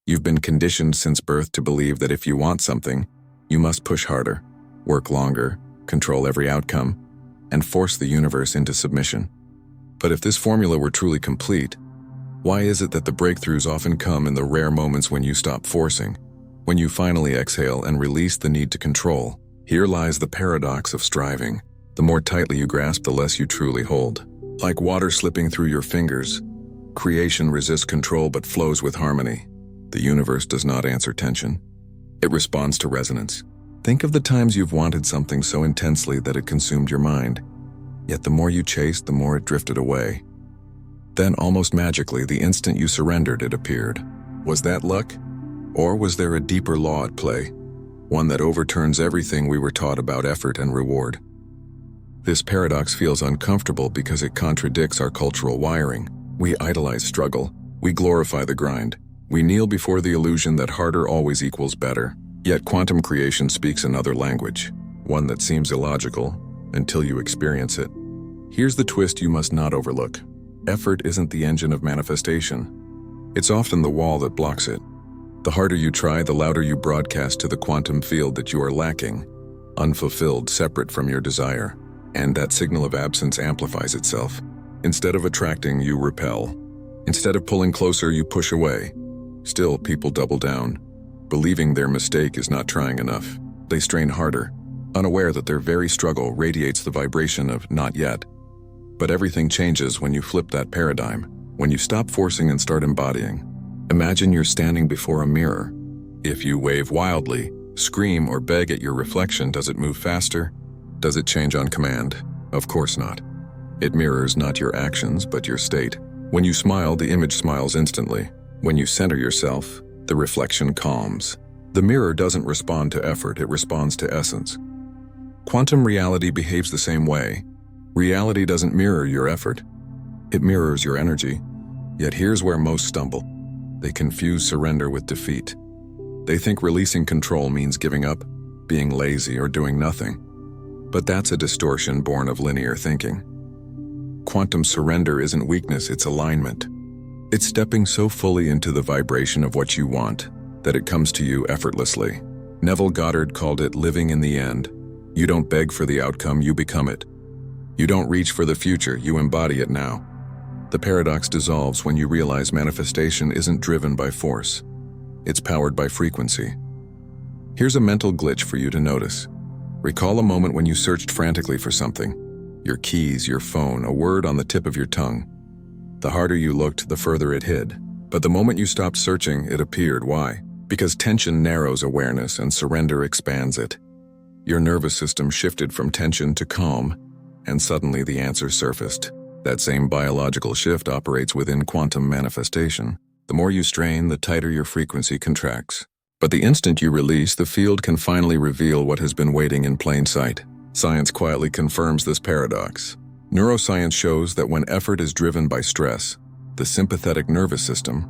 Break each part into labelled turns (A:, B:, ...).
A: You've been conditioned since birth to believe that if you want something, you must push harder, work longer, control every outcome, and force the universe into submission. But if this formula were truly complete, why is it that the breakthroughs often come in the rare moments when you stop forcing, when you finally exhale and release the need to control? Here lies the paradox of striving. The more tightly you grasp, the less you truly hold. Like water slipping through your fingers, creation resists control but flows with harmony. The universe does not answer tension. It responds to resonance. Think of the times you've wanted something so intensely that it consumed your mind. Yet the more you chased, the more it drifted away. Then, almost magically, the instant you surrendered, it appeared. Was that luck? Or was there a deeper law at play? One that overturns everything we were taught about effort and reward. This paradox feels uncomfortable because it contradicts our cultural wiring. We idolize struggle. We glorify the grind. We kneel before the illusion that harder always equals better. Yet quantum creation speaks another language, one that seems illogical until you experience it. Here's the twist you must not overlook. Effort isn't the engine of manifestation. It's often the wall that blocks it. The harder you try, the louder you broadcast to the quantum field that you are lacking, unfulfilled, separate from your desire. And that signal of absence amplifies itself. Instead of attracting, you repel. Instead of pulling closer, you push away. Still, people double down, believing their mistake is not trying enough. They strain harder, unaware that their very struggle radiates the vibration of not yet. But everything changes when you flip that paradigm, when you stop forcing and start embodying. Imagine you're standing before a mirror. If you wave wildly, scream, or beg at your reflection, does it move faster? Does it change on command? Of course not. It mirrors not your actions, but your state. When you smile, the image smiles instantly. When you center yourself, the reflection calms. The mirror doesn't respond to effort, it responds to essence. Quantum reality behaves the same way. Reality doesn't mirror your effort. It mirrors your energy. Yet here's where most stumble. They confuse surrender with defeat. They think releasing control means giving up, being lazy, or doing nothing. But that's a distortion born of linear thinking. Quantum surrender isn't weakness, it's alignment. It's stepping so fully into the vibration of what you want that it comes to you effortlessly. Neville Goddard called it living in the end. You don't beg for the outcome, you become it. You don't reach for the future, you embody it now. The paradox dissolves when you realize manifestation isn't driven by force. It's powered by frequency. Here's a mental glitch for you to notice. Recall a moment when you searched frantically for something. Your keys, your phone, a word on the tip of your tongue. The harder you looked, the further it hid. But the moment you stopped searching, it appeared. Why? Because tension narrows awareness and surrender expands it. Your nervous system shifted from tension to calm, and suddenly the answer surfaced. That same biological shift operates within quantum manifestation. The more you strain, the tighter your frequency contracts. But the instant you release, the field can finally reveal what has been waiting in plain sight. Science quietly confirms this paradox. Neuroscience shows that when effort is driven by stress, the sympathetic nervous system,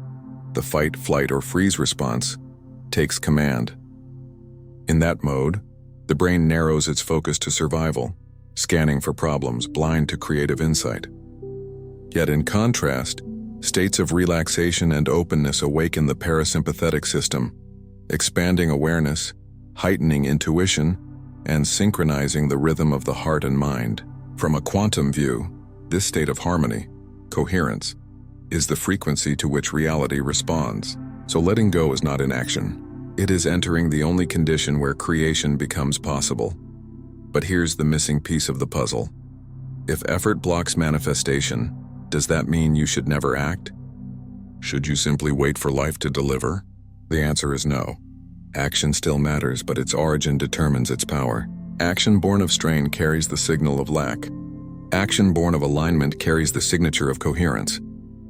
A: the fight, flight, or freeze response, takes command. In that mode, the brain narrows its focus to survival, scanning for problems, blind to creative insight. Yet in contrast, states of relaxation and openness awaken the parasympathetic system, expanding awareness, heightening intuition, and synchronizing the rhythm of the heart and mind. From a quantum view, this state of harmony, coherence, is the frequency to which reality responds. So letting go is not inaction. It is entering the only condition where creation becomes possible. But here's the missing piece of the puzzle. If effort blocks manifestation, does that mean you should never act? Should you simply wait for life to deliver? The answer is no. Action still matters, but its origin determines its power. Action born of strain carries the signal of lack. Action born of alignment carries the signature of coherence.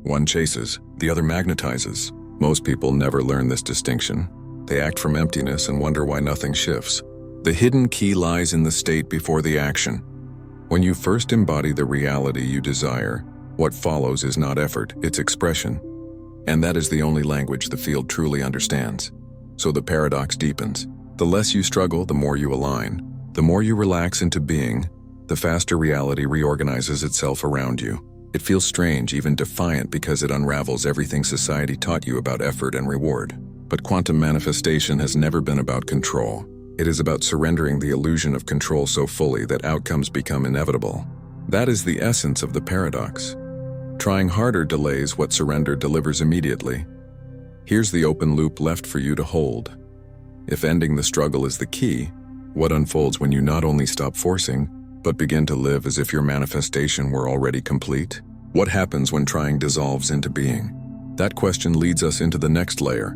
A: One chases, the other magnetizes. Most people never learn this distinction. They act from emptiness and wonder why nothing shifts. The hidden key lies in the state before the action. When you first embody the reality you desire, what follows is not effort, it's expression. And that is the only language the field truly understands. So the paradox deepens. The less you struggle, the more you align. The more you relax into being, the faster reality reorganizes itself around you. It feels strange, even defiant, because it unravels everything society taught you about effort and reward. But quantum manifestation has never been about control. It is about surrendering the illusion of control so fully that outcomes become inevitable. That is the essence of the paradox. Trying harder delays what surrender delivers immediately. Here's the open loop left for you to hold. If ending the struggle is the key, what unfolds when you not only stop forcing, but begin to live as if your manifestation were already complete? What happens when trying dissolves into being? That question leads us into the next layer,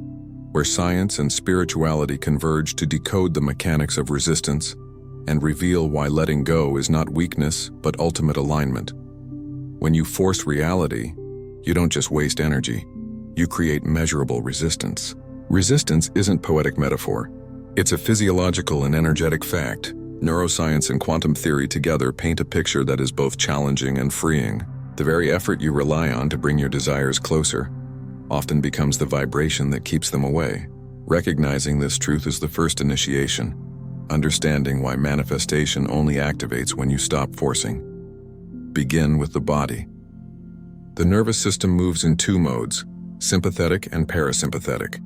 A: where science and spirituality converge to decode the mechanics of resistance and reveal why letting go is not weakness, but ultimate alignment. When you force reality, you don't just waste energy, you create measurable resistance. Resistance isn't poetic metaphor. It's a physiological and energetic fact. Neuroscience and quantum theory together paint a picture that is both challenging and freeing. The very effort you rely on to bring your desires closer often becomes the vibration that keeps them away. Recognizing this truth is the first initiation, understanding why manifestation only activates when you stop forcing. Begin with the body. The nervous system moves in two modes, sympathetic and parasympathetic.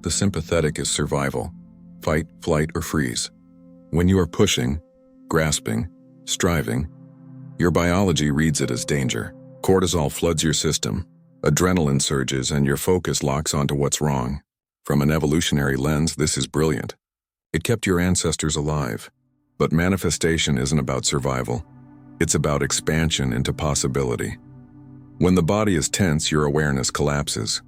A: The sympathetic is survival, fight, flight, or freeze. When you are pushing, grasping, striving, your biology reads it as danger. Cortisol floods your system, adrenaline surges, and your focus locks onto what's wrong. From an evolutionary lens, this is brilliant. It kept your ancestors alive. But manifestation isn't about survival. It's about expansion into possibility. When the body is tense, your awareness collapses.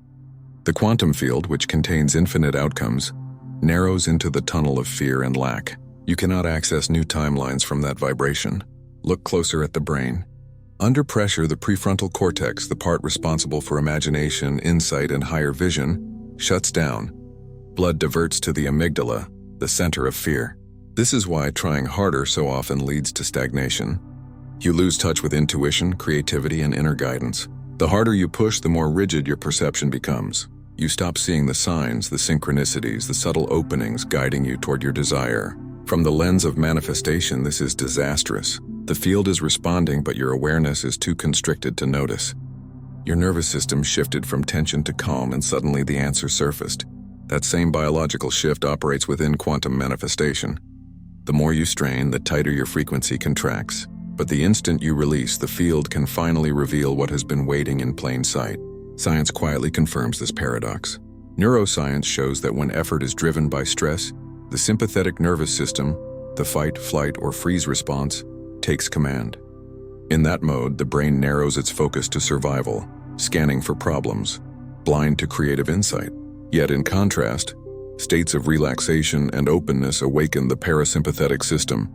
A: The quantum field, which contains infinite outcomes, narrows into the tunnel of fear and lack. You cannot access new timelines from that vibration. Look closer at the brain. Under pressure, the prefrontal cortex, the part responsible for imagination, insight, and higher vision, shuts down. Blood diverts to the amygdala, the center of fear. This is why trying harder so often leads to stagnation. You lose touch with intuition, creativity, and inner guidance. The harder you push, the more rigid your perception becomes. You stop seeing the signs, the synchronicities, the subtle openings guiding you toward your desire. From the lens of manifestation, this is disastrous. The field is responding, but your awareness is too constricted to notice. Your nervous system shifted from tension to calm, and suddenly the answer surfaced. That same biological shift operates within quantum manifestation. The more you strain, the tighter your frequency contracts. But the instant you release, the field can finally reveal what has been waiting in plain sight. Science quietly confirms this paradox. Neuroscience shows that when effort is driven by stress, the sympathetic nervous system, the fight, flight, or freeze response, takes command. In that mode, the brain narrows its focus to survival, scanning for problems, blind to creative insight. Yet in contrast, states of relaxation and openness awaken the parasympathetic system,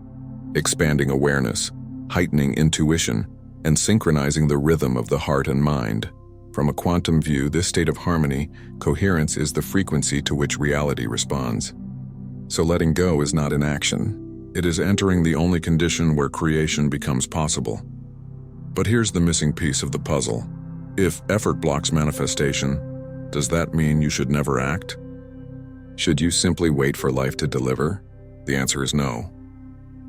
A: expanding awareness, heightening intuition, and synchronizing the rhythm of the heart and mind. From a quantum view, this state of harmony, coherence, is the frequency to which reality responds. So letting go is not inaction. It is entering the only condition where creation becomes possible. But here's the missing piece of the puzzle. If effort blocks manifestation, does that mean you should never act? Should you simply wait for life to deliver? The answer is no.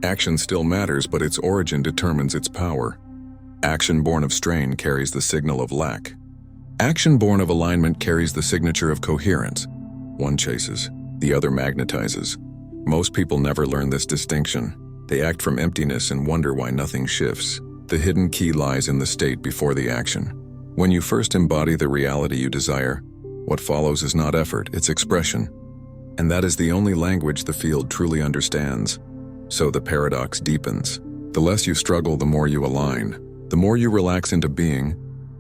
A: Action still matters, but its origin determines its power. Action born of strain carries the signal of lack. Action born of alignment carries the signature of coherence. One chases, the other magnetizes. Most people never learn this distinction. They act from emptiness and wonder why nothing shifts. The hidden key lies in the state before the action. When you first embody the reality you desire, what follows is not effort, it's expression. And that is the only language the field truly understands. So the paradox deepens. The less you struggle, the more you align. The more you relax into being,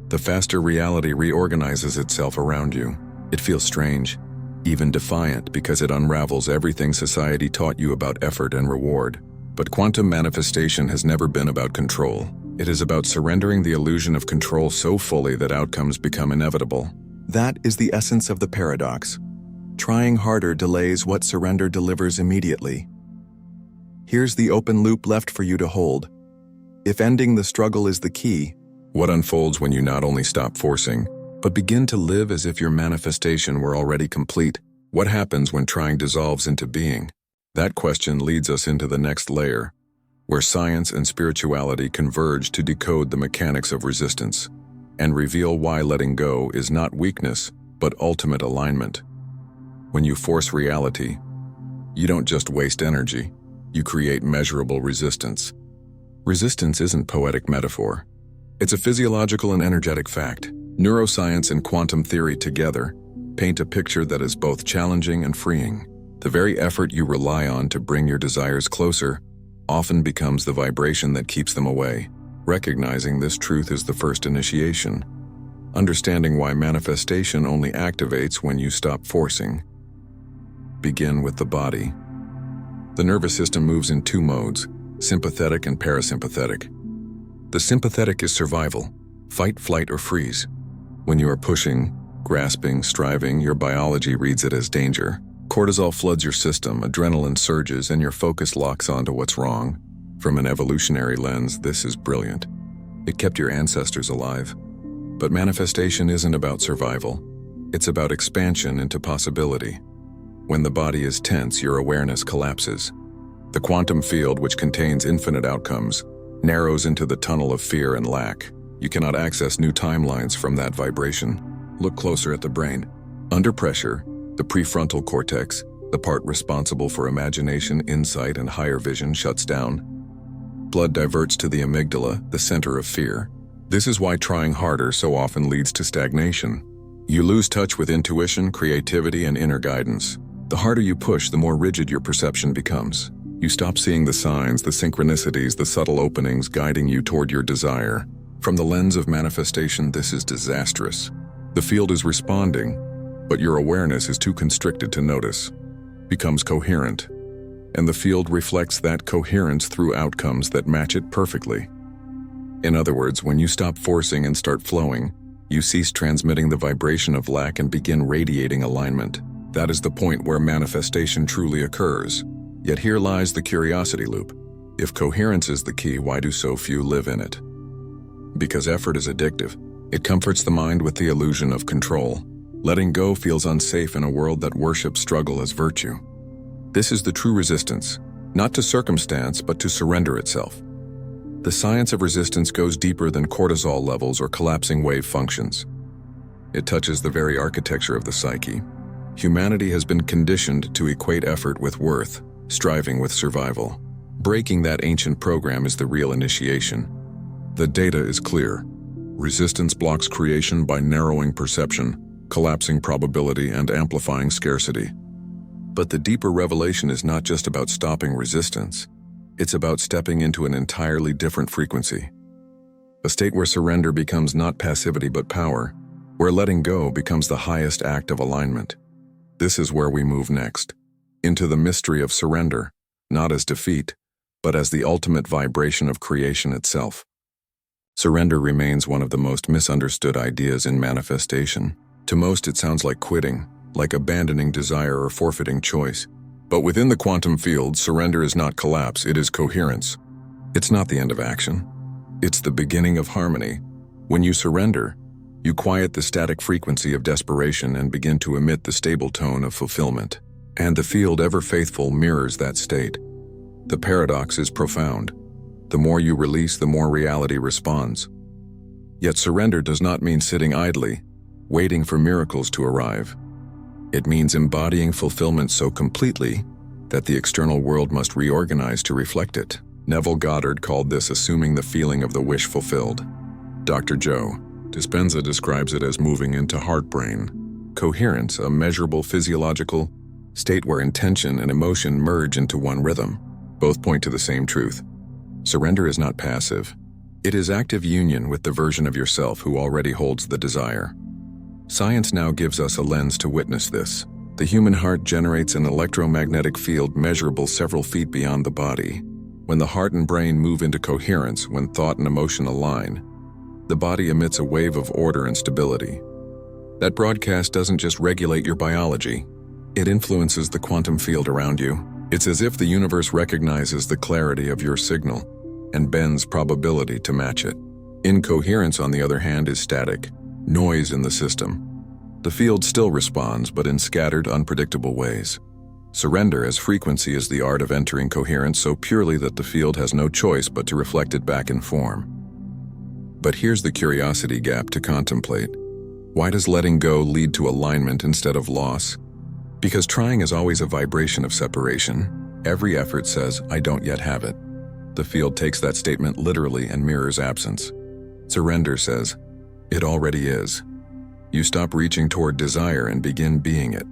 A: the faster reality reorganizes itself around you. It feels strange, even defiant, because it unravels everything society taught you about effort and reward. But quantum manifestation has never been about control. It is about surrendering the illusion of control so fully that outcomes become inevitable. That is the essence of the paradox. Trying harder delays what surrender delivers immediately. Here's the open loop left for you to hold. If ending the struggle is the key, what unfolds when you not only stop forcing, but begin to live as if your manifestation were already complete? What happens when trying dissolves into being? That question leads us into the next layer, where science and spirituality converge to decode the mechanics of resistance and reveal why letting go is not weakness, but ultimate alignment. When you force reality, you don't just waste energy, you create measurable resistance. Resistance isn't poetic metaphor. It's a physiological and energetic fact. Neuroscience and quantum theory together paint a picture that is both challenging and freeing. The very effort you rely on to bring your desires closer often becomes the vibration that keeps them away. Recognizing this truth is the first initiation. Understanding why manifestation only activates when you stop forcing. Begin with the body. The nervous system moves in two modes, sympathetic and parasympathetic. The sympathetic is survival, fight, flight, or freeze. When you are pushing, grasping, striving, your biology reads it as danger. Cortisol floods your system, adrenaline surges, and your focus locks onto what's wrong. From an evolutionary lens, this is brilliant. It kept your ancestors alive. But manifestation isn't about survival. It's about expansion into possibility. When the body is tense, your awareness collapses. The quantum field, which contains infinite outcomes, narrows into the tunnel of fear and lack. You cannot access new timelines from that vibration. Look closer at the brain. Under pressure, the prefrontal cortex, the part responsible for imagination, insight, and higher vision, shuts down. Blood diverts to the amygdala, the center of fear. This is why trying harder so often leads to stagnation. You lose touch with intuition, creativity, and inner guidance. The harder you push, the more rigid your perception becomes. You stop seeing the signs, the synchronicities, the subtle openings guiding you toward your desire. From the lens of manifestation, this is disastrous. The field is responding, but your awareness is too constricted to notice. Becomes coherent, and the field reflects that coherence through outcomes that match it perfectly. In other words, when you stop forcing and start flowing, you cease transmitting the vibration of lack and begin radiating alignment. That is the point where manifestation truly occurs. Yet here lies the curiosity loop. If coherence is the key, why do so few live in it? Because effort is addictive. It comforts the mind with the illusion of control. Letting go feels unsafe in a world that worships struggle as virtue. This is the true resistance, not to circumstance, but to surrender itself. The science of resistance goes deeper than cortisol levels or collapsing wave functions. It touches the very architecture of the psyche. Humanity has been conditioned to equate effort with worth, striving with survival. Breaking that ancient program is the real initiation. The data is clear. Resistance blocks creation by narrowing perception, collapsing probability, and amplifying scarcity. But the deeper revelation is not just about stopping resistance. It's about stepping into an entirely different frequency. A state where surrender becomes not passivity but power, where letting go becomes the highest act of alignment. This is where we move next, into the mystery of surrender, not as defeat, but as the ultimate vibration of creation itself. Surrender remains one of the most misunderstood ideas in manifestation. To most, it sounds like quitting, like abandoning desire or forfeiting choice. But within the quantum field, surrender is not collapse, it is coherence. It's not the end of action. It's the beginning of harmony. When you surrender, you quiet the static frequency of desperation and begin to emit the stable tone of fulfillment. And the field, ever faithful, mirrors that state. The paradox is profound. The more you release, the more reality responds. Yet surrender does not mean sitting idly, waiting for miracles to arrive. It means embodying fulfillment so completely that the external world must reorganize to reflect it. Neville Goddard called this assuming the feeling of the wish fulfilled. Dr. Joe Dispenza describes it as moving into heart-brain coherence, a measurable physiological state where intention and emotion merge into one rhythm. Both point to the same truth. Surrender is not passive. It is active union with the version of yourself who already holds the desire. Science now gives us a lens to witness this. The human heart generates an electromagnetic field measurable several feet beyond the body. When the heart and brain move into coherence, when thought and emotion align, the body emits a wave of order and stability. That broadcast doesn't just regulate your biology, it influences the quantum field around you. It's as if the universe recognizes the clarity of your signal and bends probability to match it. Incoherence, on the other hand, is static, noise in the system. The field still responds, but in scattered, unpredictable ways. Surrender as frequency is the art of entering coherence so purely that the field has no choice but to reflect it back in form. But here's the curiosity gap to contemplate. Why does letting go lead to alignment instead of loss? Because trying is always a vibration of separation. Every effort says, I don't yet have it. The field takes that statement literally and mirrors absence. Surrender says, it already is. You stop reaching toward desire and begin being it.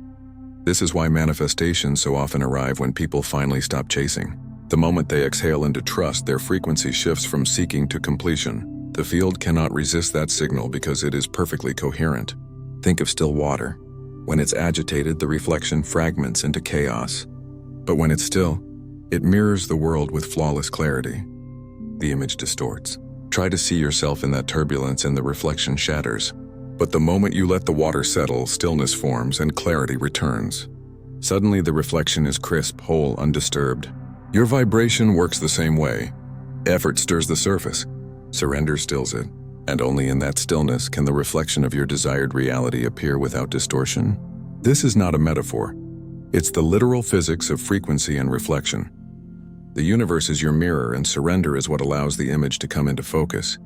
A: This is why manifestations so often arrive when people finally stop chasing. The moment they exhale into trust, their frequency shifts from seeking to completion. The field cannot resist that signal because it is perfectly coherent. Think of still water. When it's agitated, the reflection fragments into chaos. But when it's still, it mirrors the world with flawless clarity. The image distorts. Try to see yourself in that turbulence and the reflection shatters. But the moment you let the water settle, stillness forms and clarity returns. Suddenly the reflection is crisp, whole, undisturbed. Your vibration works the same way. Effort stirs the surface. Surrender stills it. And only in that stillness can the reflection of your desired reality appear without distortion. This is not a metaphor. It's the literal physics of frequency and reflection. The universe is your mirror, and surrender is what allows the image to come into focus.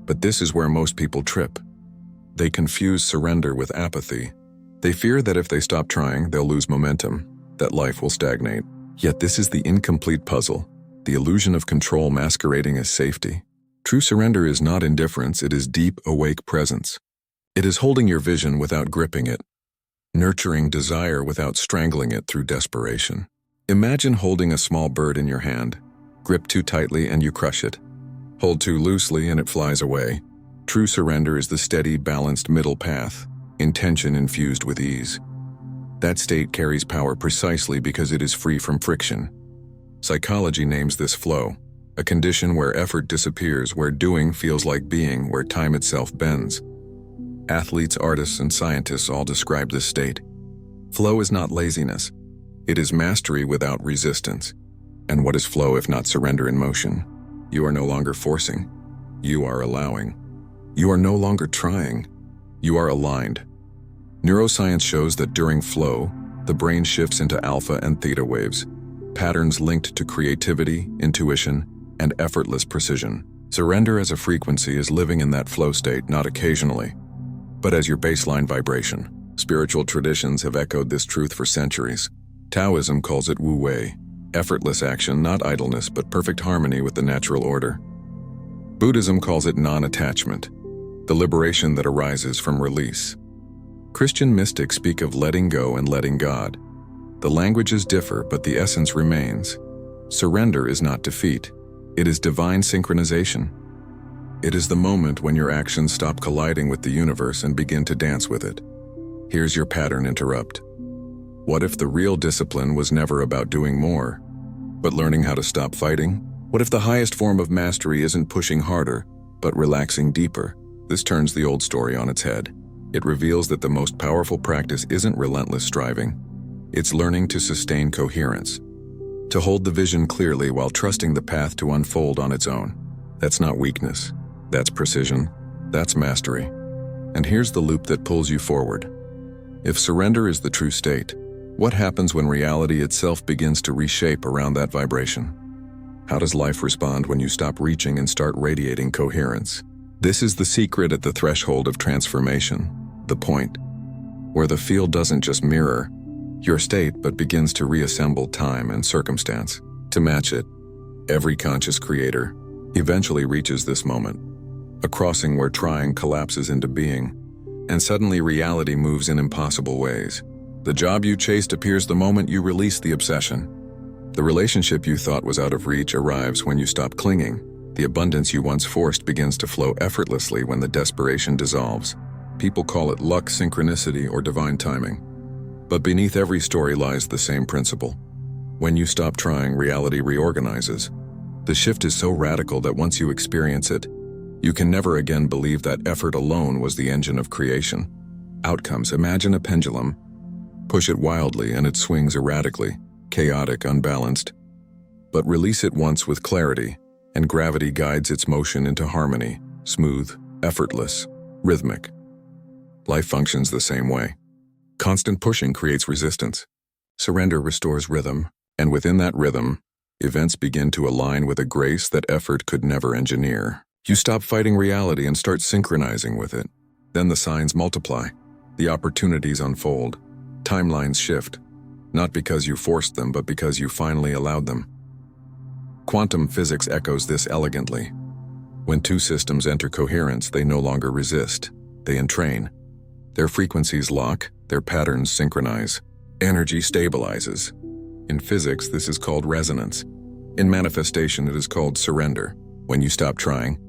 A: But this is where most people trip. They confuse surrender with apathy. They fear that if they stop trying, they'll lose momentum, that life will stagnate. Yet this is the incomplete puzzle, the illusion of control masquerading as safety. True surrender is not indifference, it is deep, awake presence. It is holding your vision without gripping it, nurturing desire without strangling it through desperation. Imagine holding a small bird in your hand. Grip too tightly and you crush it. Hold too loosely and it flies away. True surrender is the steady, balanced middle path, intention infused with ease. That state carries power precisely because it is free from friction. Psychology names this flow, a condition where effort disappears, where doing feels like being, where time itself bends. Athletes, artists, and scientists all describe this state. Flow is not laziness. It is mastery without resistance. And what is flow if not surrender in motion? You are no longer forcing. You are allowing. You are no longer trying. You are aligned. Neuroscience shows that during flow, the brain shifts into alpha and theta waves, patterns linked to creativity, intuition, and effortless precision. Surrender as a frequency is living in that flow state, not occasionally, but as your baseline vibration. Spiritual traditions have echoed this truth for centuries. Taoism calls it Wu Wei, effortless action, not idleness, but perfect harmony with the natural order. Buddhism calls it non-attachment, the liberation that arises from release. Christian mystics speak of letting go and letting God. The languages differ, but the essence remains. Surrender is not defeat. It is divine synchronization. It is the moment when your actions stop colliding with the universe and begin to dance with it. Here's your pattern interrupt. What if the real discipline was never about doing more, but learning how to stop fighting? What if the highest form of mastery isn't pushing harder, but relaxing deeper? This turns the old story on its head. It reveals that the most powerful practice isn't relentless striving. It's learning to sustain coherence, to hold the vision clearly while trusting the path to unfold on its own. That's not weakness. That's precision. That's mastery. And here's the loop that pulls you forward. If surrender is the true state, what happens when reality itself begins to reshape around that vibration? How does life respond when you stop reaching and start radiating coherence? This is the secret at the threshold of transformation, the point where the field doesn't just mirror your state but begins to reassemble time and circumstance to match it. Every conscious creator eventually reaches this moment, a crossing where trying collapses into being, and suddenly reality moves in impossible ways. The job you chased appears the moment you release the obsession. The relationship you thought was out of reach arrives when you stop clinging. The abundance you once forced begins to flow effortlessly when the desperation dissolves. People call it luck, synchronicity, or divine timing. But beneath every story lies the same principle. When you stop trying, reality reorganizes. The shift is so radical that once you experience it, you can never again believe that effort alone was the engine of creation. Outcomes: imagine a pendulum. Push it wildly and it swings erratically, chaotic, unbalanced. But release it once with clarity, and gravity guides its motion into harmony, smooth, effortless, rhythmic. Life functions the same way. Constant pushing creates resistance. Surrender restores rhythm, and within that rhythm, events begin to align with a grace that effort could never engineer. You stop fighting reality and start synchronizing with it. Then the signs multiply. The opportunities unfold. Timelines shift. not because you forced them, but because you finally allowed them. Quantum physics echoes this elegantly. When two systems enter coherence, they no longer resist, they entrain. Their frequencies lock, their patterns synchronize. Energy stabilizes. In physics, this is called resonance. In manifestation, it is called surrender. When you stop trying,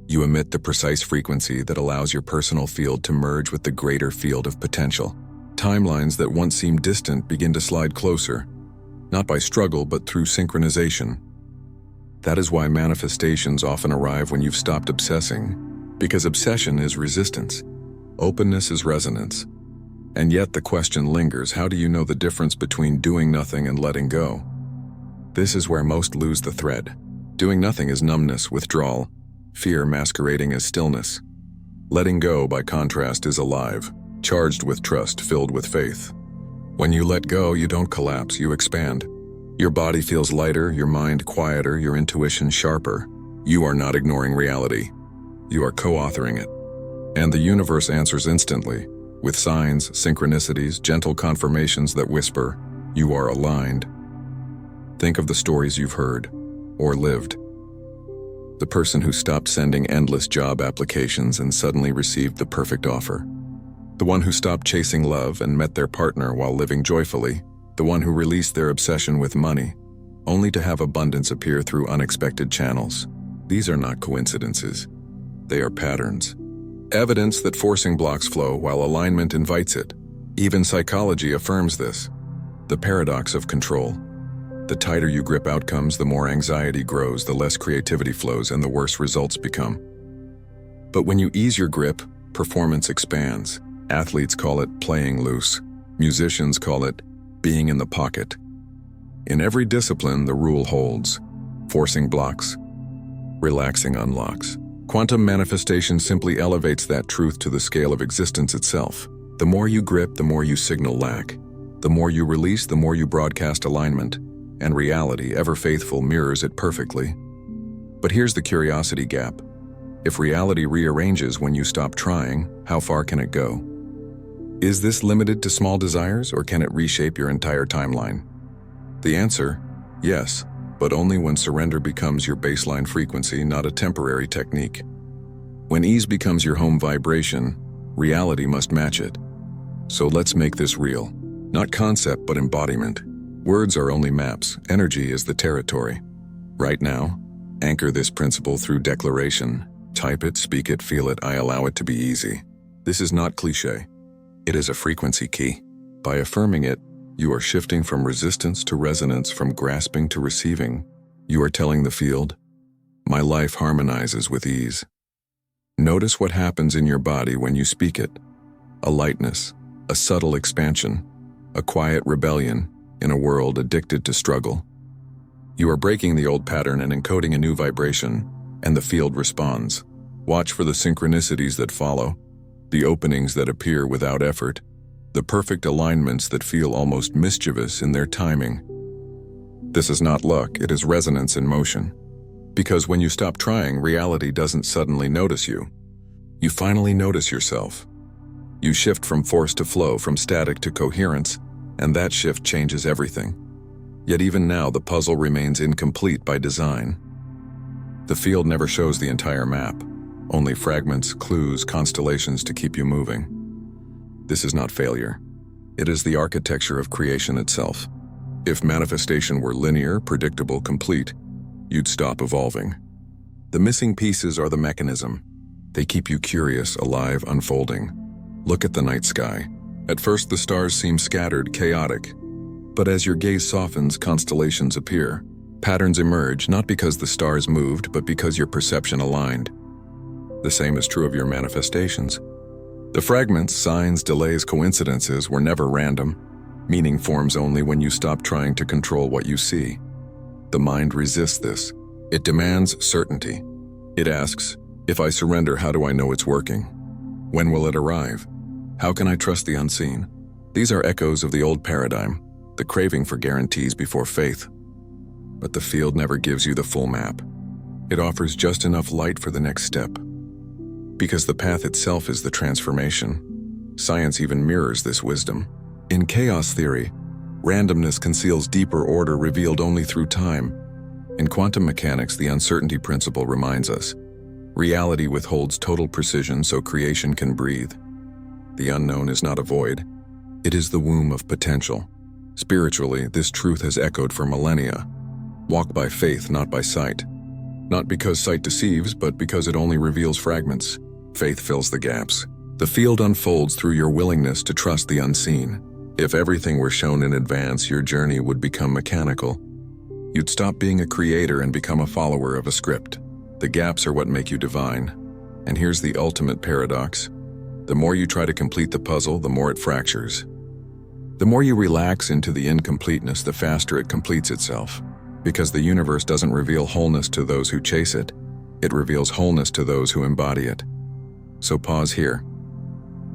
A: you emit the precise frequency that allows your personal field to merge with the greater field of potential. Timelines that once seemed distant begin to slide closer, not by struggle, but through synchronization. That is why manifestations often arrive when you've stopped obsessing, because obsession is resistance. Openness is resonance. And yet the question lingers, how do you know the difference between doing nothing and letting go? This is where most lose the thread. Doing nothing is numbness, withdrawal, fear masquerading as stillness. Letting go, by contrast, is alive, charged with trust, filled with faith. When you let go, you don't collapse, you expand. Your body feels lighter, your mind quieter, your intuition sharper. You are not ignoring reality. You are co-authoring it. And the universe answers instantly, with signs, synchronicities, gentle confirmations that whisper, you are aligned. Think of the stories you've heard, or lived. The person who stopped sending endless job applications and suddenly received the perfect offer. The one who stopped chasing love and met their partner while living joyfully. The one who released their obsession with money, only to have abundance appear through unexpected channels. These are not coincidences. They are patterns. Evidence that forcing blocks flow while alignment invites it. Even psychology affirms this. The paradox of control. The tighter you grip outcomes, the more anxiety grows, the less creativity flows, and the worse results become. But when you ease your grip, performance expands. Athletes call it playing loose. Musicians call it being in the pocket. In every discipline, the rule holds. Forcing blocks, relaxing unlocks. Quantum manifestation simply elevates that truth to the scale of existence itself. The more you grip, the more you signal lack. The more you release, the more you broadcast alignment. And reality, ever faithful, mirrors it perfectly. But here's the curiosity gap. If reality rearranges when you stop trying, how far can it go? Is this limited to small desires, or can it reshape your entire timeline? The answer, yes, but only when surrender becomes your baseline frequency, not a temporary technique. When ease becomes your home vibration, reality must match it. So let's make this real. Not concept, but embodiment. Words are only maps, energy is the territory. Right now, anchor this principle through declaration. Type it, speak it, feel it, I allow it to be easy. This is not cliché. It is a frequency key. By affirming it, you are shifting from resistance to resonance, from grasping to receiving. You are telling the field, my life harmonizes with ease. Notice what happens in your body when you speak it. A lightness, a subtle expansion, a quiet rebellion in a world addicted to struggle. You are breaking the old pattern and encoding a new vibration, and the field responds. Watch for the synchronicities that follow, the openings that appear without effort, the perfect alignments that feel almost mischievous in their timing. This is not luck, it is resonance in motion. Because when you stop trying, reality doesn't suddenly notice you. You finally notice yourself. You shift from force to flow, from static to coherence, and that shift changes everything. Yet even now, the puzzle remains incomplete by design. The field never shows the entire map, only fragments, clues, constellations to keep you moving. This is not failure. It is the architecture of creation itself. If manifestation were linear, predictable, complete, you'd stop evolving. The missing pieces are the mechanism. They keep you curious, alive, unfolding. Look at the night sky. At first, the stars seem scattered, chaotic. But as your gaze softens, constellations appear. Patterns emerge, not because the stars moved, but because your perception aligned. The same is true of your manifestations. The fragments, signs, delays, coincidences were never random. Meaning forms only when you stop trying to control what you see. The mind resists this. It demands certainty. It asks, if I surrender, how do I know it's working? When will it arrive? How can I trust the unseen? These are echoes of the old paradigm, the craving for guarantees before faith. But the field never gives you the full map. It offers just enough light for the next step. Because the path itself is the transformation. Science even mirrors this wisdom. In chaos theory, Randomness conceals deeper order revealed only through time. In quantum mechanics, the uncertainty principle reminds us, reality withholds total precision so creation can breathe. The unknown is not a void. It is the womb of potential. Spiritually, this truth has echoed for millennia. Walk by faith, not by sight. Not because sight deceives, but because it only reveals fragments. Faith fills the gaps. The field unfolds through your willingness to trust the unseen. If everything were shown in advance, your journey would become mechanical. You'd stop being a creator and become a follower of a script. The gaps are what make you divine. And here's the ultimate paradox. The more you try to complete the puzzle, the more it fractures. The more you relax into the incompleteness, the faster it completes itself. Because the universe doesn't reveal wholeness to those who chase it. It reveals wholeness to those who embody it. So pause here.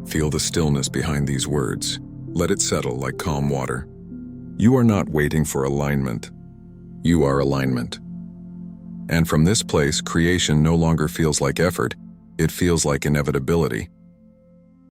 A: Feel the stillness behind these words. Let it settle like calm water. You are not waiting for alignment. You are alignment. And from this place, creation no longer feels like effort, it feels like inevitability.